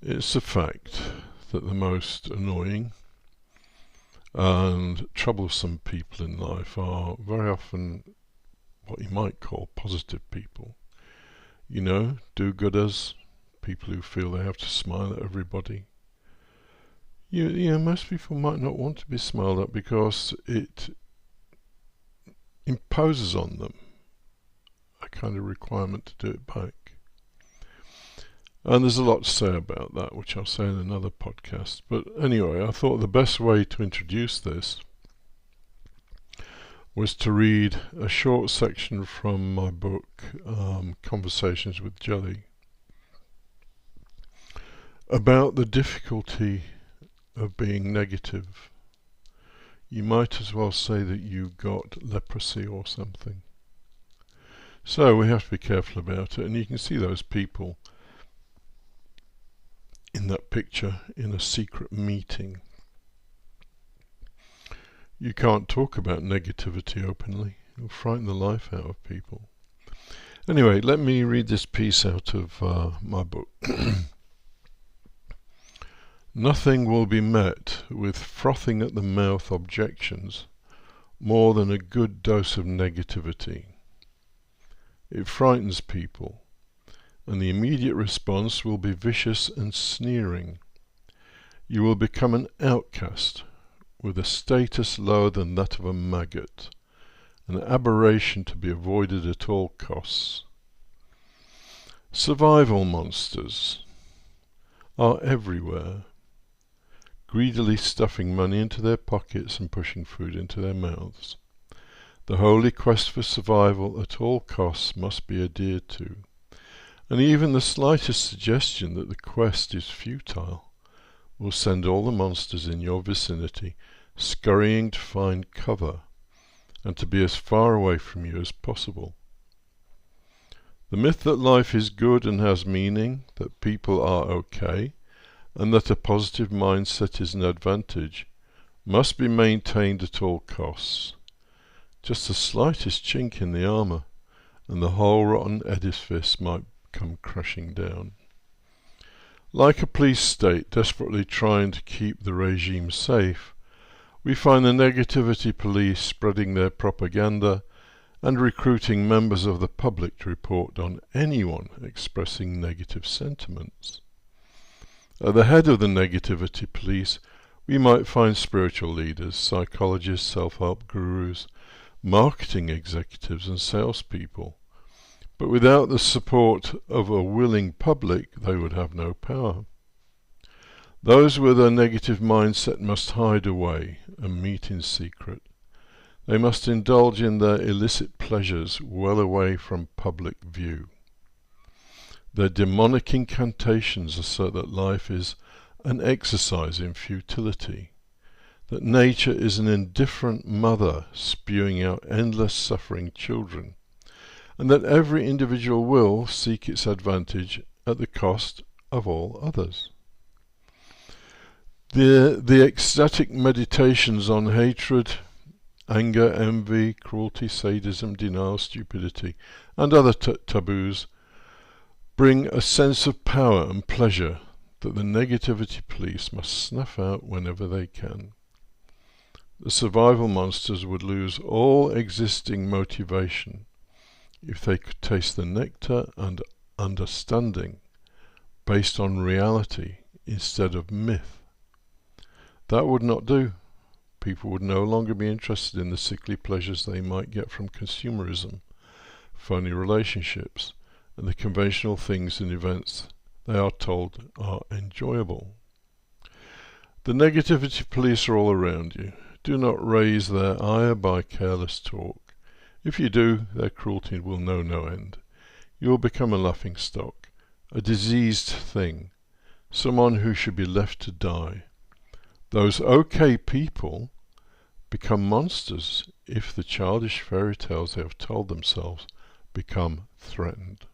It's a fact that the most annoying and troublesome people in life are very often what you might call positive people. Do-gooders, people who feel they have to smile at everybody. Most people might not want to be smiled at because it imposes on them a kind of requirement to do it back. And there's a lot to say about that, which I'll say in another podcast. But anyway, I thought the best way to introduce this was to read a short section from my book, Conversations with Jelly, about the difficulty of being negative. You might as well say that you got leprosy or something. So we have to be careful about it, and you can see those people in that picture in a secret meeting. You can't talk about negativity openly. It'll frighten the life out of people. Anyway, let me read this piece out of my book. Nothing will be met with frothing at the mouth objections more than a good dose of negativity. It frightens people, and the immediate response will be vicious and sneering. You will become an outcast, with a status lower than that of a maggot, an aberration to be avoided at all costs. Survival monsters are everywhere, greedily stuffing money into their pockets and pushing food into their mouths. The holy quest for survival at all costs must be adhered to, and even the slightest suggestion that the quest is futile will send all the monsters in your vicinity scurrying to find cover and to be as far away from you as possible. The myth that life is good and has meaning, that people are okay, and that a positive mindset is an advantage, must be maintained at all costs. Just the slightest chink in the armour, and the whole rotten edifice might come crashing down. Like a police state desperately trying to keep the regime safe, we find the negativity police spreading their propaganda and recruiting members of the public to report on anyone expressing negative sentiments. At the head of the negativity police, we might find spiritual leaders, psychologists, self-help gurus, marketing executives and salespeople. But without the support of a willing public, they would have no power. Those with a negative mindset must hide away and meet in secret. They must indulge in their illicit pleasures well away from public view. Their demonic incantations assert that life is an exercise in futility, that nature is an indifferent mother spewing out endless suffering children, and that every individual will seek its advantage at the cost of all others. The ecstatic meditations on hatred, anger, envy, cruelty, sadism, denial, stupidity, and other taboos bring a sense of power and pleasure that the negativity police must snuff out whenever they can. The survival monsters would lose all existing motivation if they could taste the nectar and understanding based on reality instead of myth. That would not do. People would no longer be interested in the sickly pleasures they might get from consumerism, phony relationships, and the conventional things and events they are told are enjoyable. The negativity police are all around you. Do not raise their ire by careless talk. If you do, their cruelty will know no end. You will become a laughingstock, a diseased thing, someone who should be left to die. Those okay people become monsters if the childish fairy tales they have told themselves become threatened.